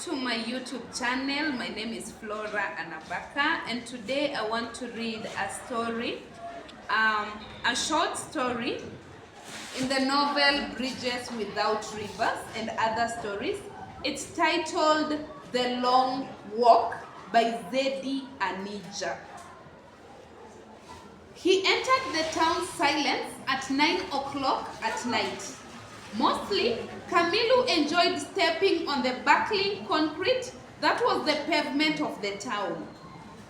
to my YouTube channel. My name is Flora Anabaka, and today I want to read a story, a short story in the novel Bridges Without Rivers and Other Stories. It's titled The Long Walk by Zedi Anija. He entered the town silence at 9 o'clock at night. Mostly, Camilo enjoyed stepping on the buckling concrete that was the pavement of the town.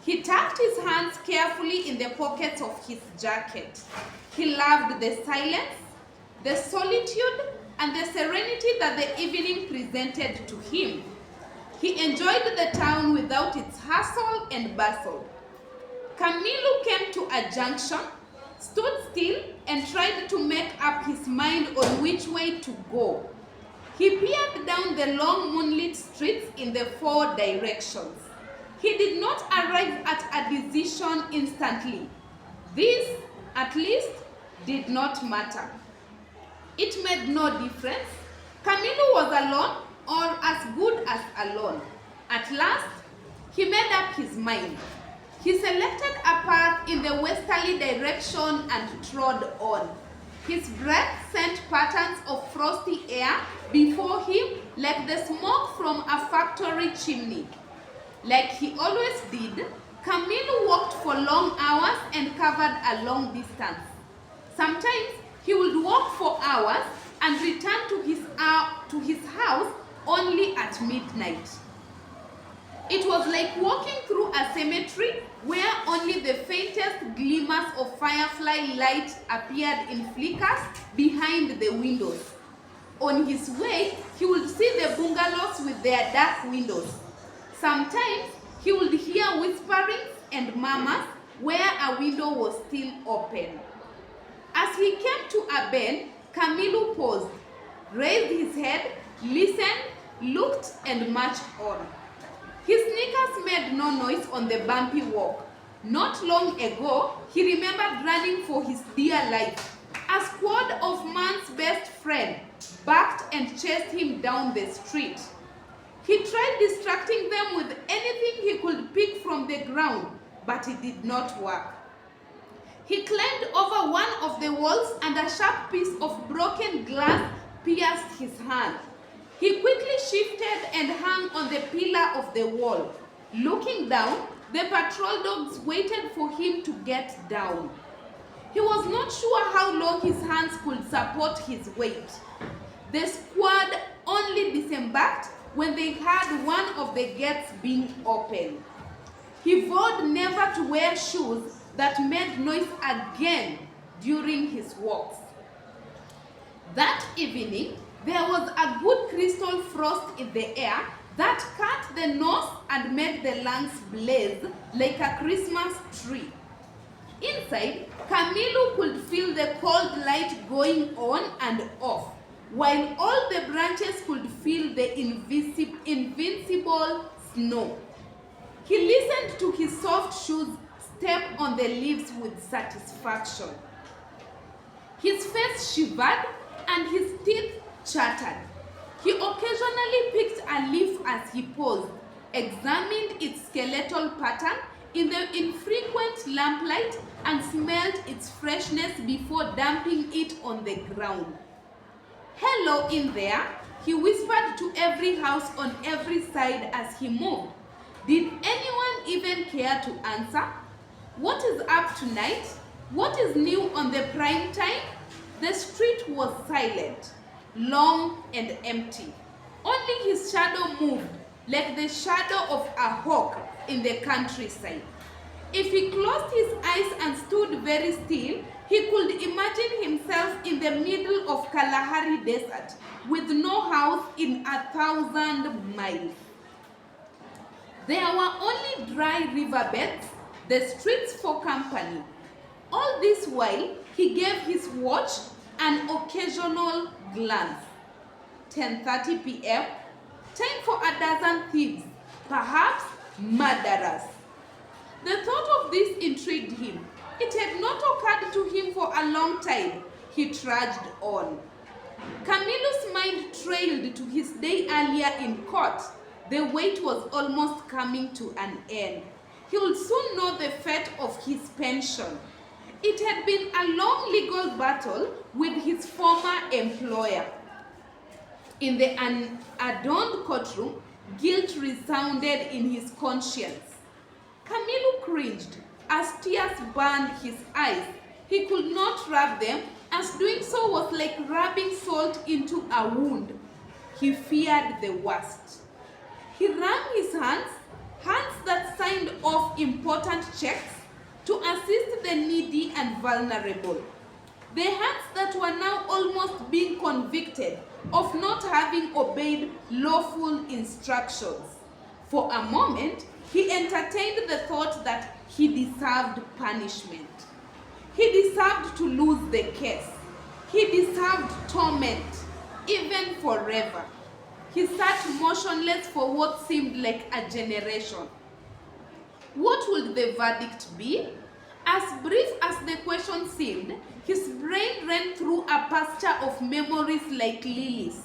He tucked his hands carefully in the pockets of his jacket. He loved the silence, the solitude, and the serenity that the evening presented to him. He enjoyed the town without its hustle and bustle. Camilo came to a junction, stood still, and tried to make up his mind on which way to go. He peered down the long moonlit streets in the four directions. He did not arrive at a decision instantly. This, at least, did not matter. It made no difference. Camilo was alone, or as good as alone. At last, he made up his mind. He selected a path in the westerly direction and trod on. His breath sent patterns of frosty air before him like the smoke from a factory chimney. Like he always did, Camilo walked for long hours and covered a long distance. Sometimes he would walk for hours and return to his house only at midnight. It was like walking through a cemetery where only the faintest glimmers of firefly light appeared in flickers behind the windows. On his way, he would see the bungalows with their dark windows. Sometimes he would hear whisperings and murmurs where a window was still open. As he came to a bend, Camilo paused, raised his head, listened, looked, and marched on. His sneakers made no noise on the bumpy walk. Not long ago, he remembered running for his dear life. A squad of man's best friend backed and chased him down the street. He tried distracting them with anything he could pick from the ground, but it did not work. He climbed over one of the walls and a sharp piece of broken glass pierced his hand. He quickly shifted and hung on the pillar of the wall. Looking down, the patrol dogs waited for him to get down. He was not sure how long his hands could support his weight. The squad only disembarked when they heard one of the gates being opened. He vowed never to wear shoes that made noise again during his walks. That evening, there was a good crystal frost in the air that cut the nose and made the lungs blaze like a Christmas tree. Inside, Camilo could feel the cold light going on and off, while all the branches could feel the invincible snow. He listened to his soft shoes step on the leaves with satisfaction. His face shivered and his teeth chattered. He occasionally picked a leaf as he paused, examined its skeletal pattern in the infrequent lamplight, and smelled its freshness before dumping it on the ground. "Hello in there," he whispered to every house on every side as he moved. Did anyone even care to answer? What is up tonight? What is new on the prime time? The street was silent, long and empty. Only his shadow moved, like the shadow of a hawk in the countryside. If he closed his eyes and stood very still, he could imagine himself in the middle of Kalahari Desert, with no house in 1,000 miles. There were only dry riverbeds, the streets for company. All this while, he gave his watch an occasional glance. 10:30 p.m., time for a dozen thieves, perhaps murderers. The thought of this intrigued him. It had not occurred to him for a long time. He trudged on. Camilo's mind trailed to his day earlier in court, The wait was almost coming to an end. He would soon know the fate of his pension. It had been a long legal battle with his former employer. In the unadorned courtroom, guilt resounded in his conscience. Camilo cringed as tears burned his eyes. He could not rub them, as doing so was like rubbing salt into a wound. He feared the worst. He wrung his hands that signed off important checks to assist the needy and vulnerable. The hands that were now almost being convicted of not having obeyed lawful instructions. For a moment, he entertained the thought that he deserved punishment. He deserved to lose the case. He deserved torment, even forever. He sat motionless for what seemed like a generation. What would the verdict be? As brief as the question seemed, his brain ran through a pasture of memories like lilies.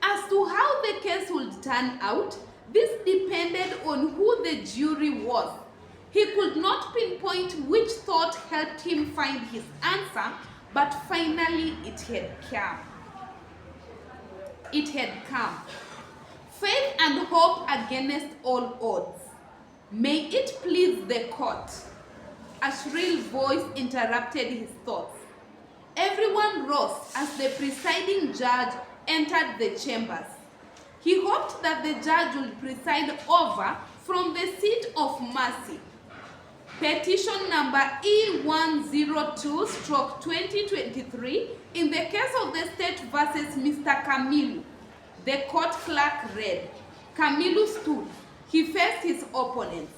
As to how the case would turn out, this depended on who the jury was. He could not pinpoint which thought helped him find his answer, but finally it had come. It had come. Faith and hope against all odds. May it please the court. A shrill voice interrupted his thoughts. Everyone rose as the presiding judge entered the chambers. He hoped that the judge would preside over from the seat of mercy. Petition number E102/2023 in the case of the state versus Mr. Camilo. The court clerk read. Camilo stood. He faced his opponents.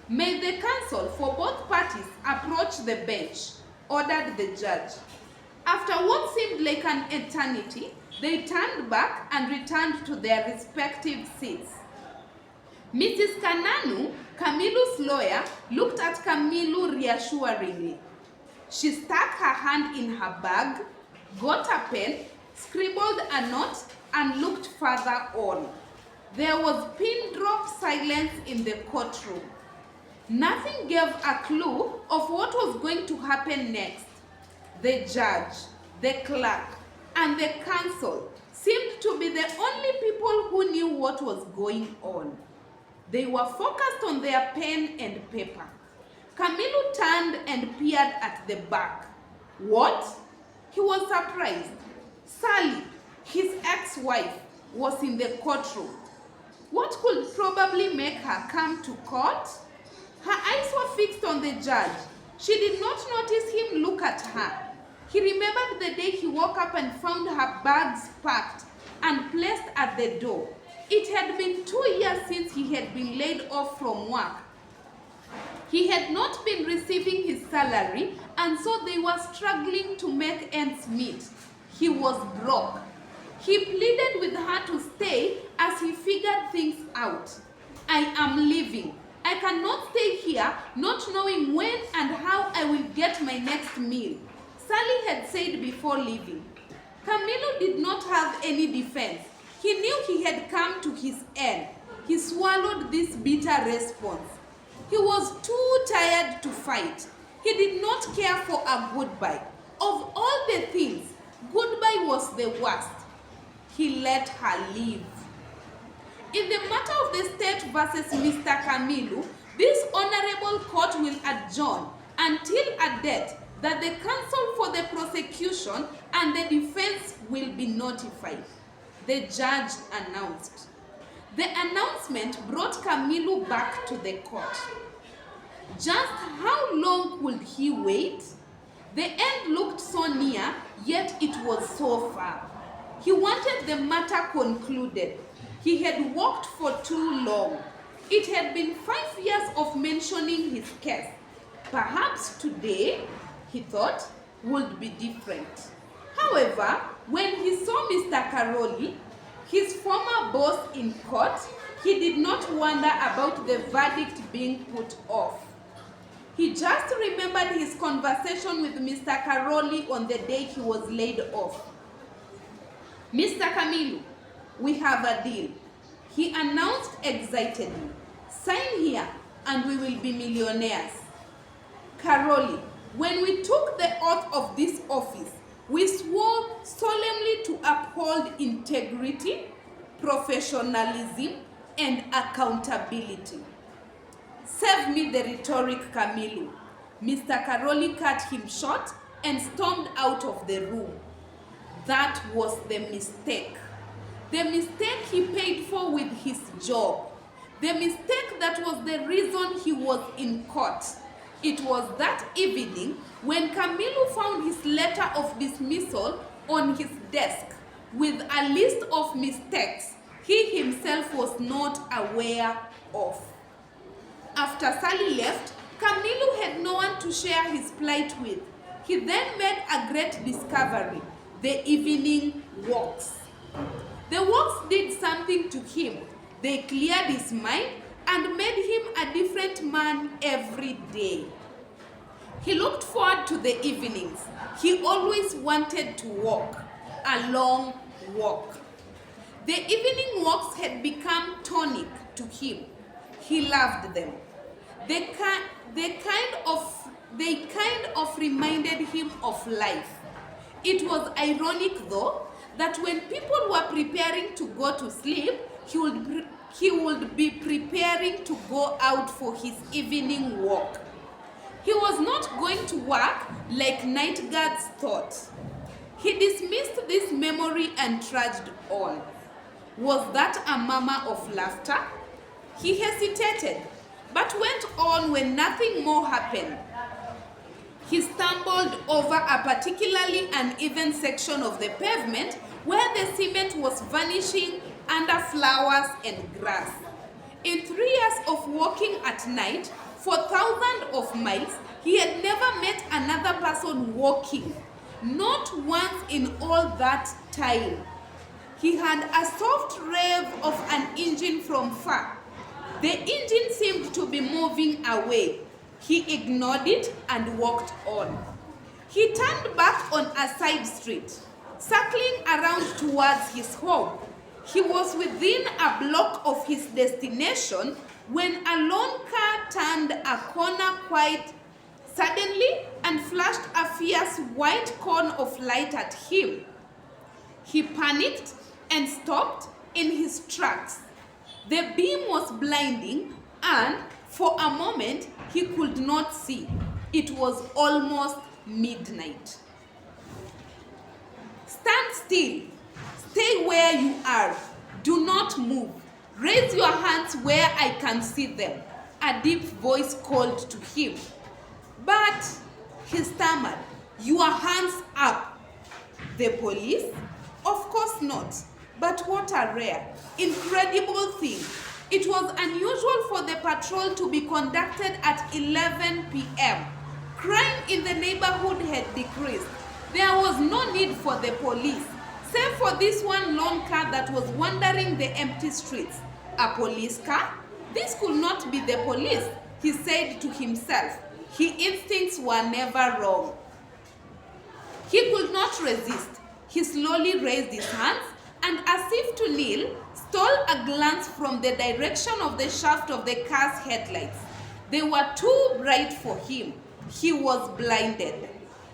May the counsel for both parties approach the bench, ordered the judge. After what seemed like an eternity, they turned back and returned to their respective seats. Mrs. Kananu, Camilo's lawyer, looked at Camilo reassuringly. She stuck her hand in her bag, got a pen, scribbled a note, and looked further on. There was pin-drop silence in the courtroom. Nothing gave a clue of what was going to happen next. The judge, the clerk, and the counsel seemed to be the only people who knew what was going on. They were focused on their pen and paper. Camilo turned and peered at the back. What? He was surprised. Sally, his ex-wife, was in the courtroom. What could probably make her come to court? Her eyes were fixed on the judge. She did not notice him look at her. He remembered the day he woke up and found her bags packed and placed at the door. It had been 2 years since he had been laid off from work. He had not been receiving his salary, and so they were struggling to make ends meet. He was broke. He pleaded with her to stay as he figured things out. I am leaving. I cannot stay here not knowing when and how I will get my next meal, Sally had said before leaving. Camilo did not have any defense. He knew he had come to his end. He swallowed this bitter response. He was too tired to fight. He did not care for a goodbye. Of all the things, goodbye was the worst. He let her leave. In the matter of the state versus Mr. Camilo, this honorable court will adjourn until a date that the counsel for the prosecution and the defense will be notified, the judge announced. The announcement brought Camilo back to the court. Just how long would he wait? The end looked so near, yet it was so far. He wanted the matter concluded. He had walked for too long. It had been 5 years of mentioning his case. Perhaps today, he thought, would be different. However, when he saw Mr. Caroli, his former boss in court, he did not wonder about the verdict being put off. He just remembered his conversation with Mr. Caroli on the day he was laid off. Mr. Camilo, we have a deal. He announced excitedly, "Sign here and we will be millionaires." Caroli, when we took the oath of this office, we swore solemnly to uphold integrity, professionalism, and accountability. Save me the rhetoric, Camilo. Mr. Caroli cut him short and stormed out of the room. That was the mistake. The mistake he paid for with his job. The mistake that was the reason he was in court. It was that evening when Camilo found his letter of dismissal on his desk with a list of mistakes he himself was not aware of. After Sally left, Camilo had no one to share his plight with. He then made a great discovery: the evening walks. The walks did something to him. They cleared his mind and made him a different man every day. He looked forward to the evenings. He always wanted to walk, a long walk. The evening walks had become tonic to him. He loved them. They kind of reminded him of life. It was ironic, though, that when people were preparing to go to sleep, he would be preparing to go out for his evening walk. He was not going to work like night guards thought. He dismissed this memory and trudged on. Was that a murmur of laughter? He hesitated, but went on when nothing more happened. He stumbled over a particularly uneven section of the pavement where the cement was vanishing under flowers and grass. In 3 years of walking at night for thousands of miles, he had never met another person walking, not once in all that time. He had a soft rev of an engine from far. The engine seemed to be moving away. He ignored it and walked on. He turned back on a side street, circling around towards his home. He was within a block of his destination when a lone car turned a corner quite suddenly and flashed a fierce white cone of light at him. He panicked and stopped in his tracks. The beam was blinding, and for a moment he could not see. It was almost midnight. Stand still. Stay where you are. Do not move. Raise your hands where I can see them, a deep voice called to him. But he stammered, "Your hands up." The police? Of course not. But what a rare, incredible thing. It was unusual for the patrol to be conducted at 11 p.m. Crime in the neighborhood had decreased. There was no need for the police, save for this one lone car that was wandering the empty streets. A police car? This could not be the police, he said to himself. His instincts were never wrong. He could not resist. He slowly raised his hands and, as if to kneel, stole a glance from the direction of the shaft of the car's headlights. They were too bright for him. He was blinded.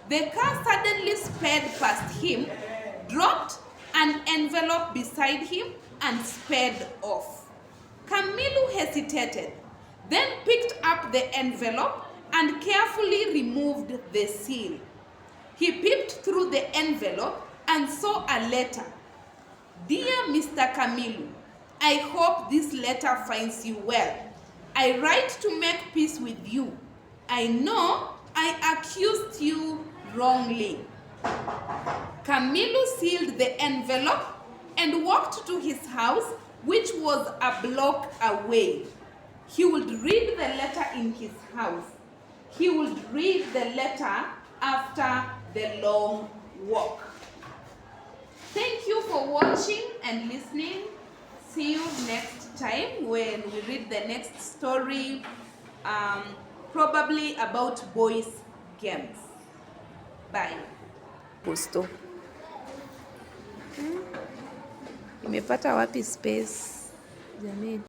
The car suddenly sped past him, dropped an envelope beside him, and sped off. Camilo hesitated, then picked up the envelope and carefully removed the seal. He peeped through the envelope and saw a letter. "Dear Mr. Camilo, I hope this letter finds you well. I write to make peace with you. I know I accused you wrongly." Camilo sealed the envelope and walked to his house, which was a block away. He would read the letter in his house. He would read the letter after the long walk. Thank you for watching and listening. See you next time when we read the next story, probably about boys' games. Bye. Gusto. Imepata wapi space? جميل.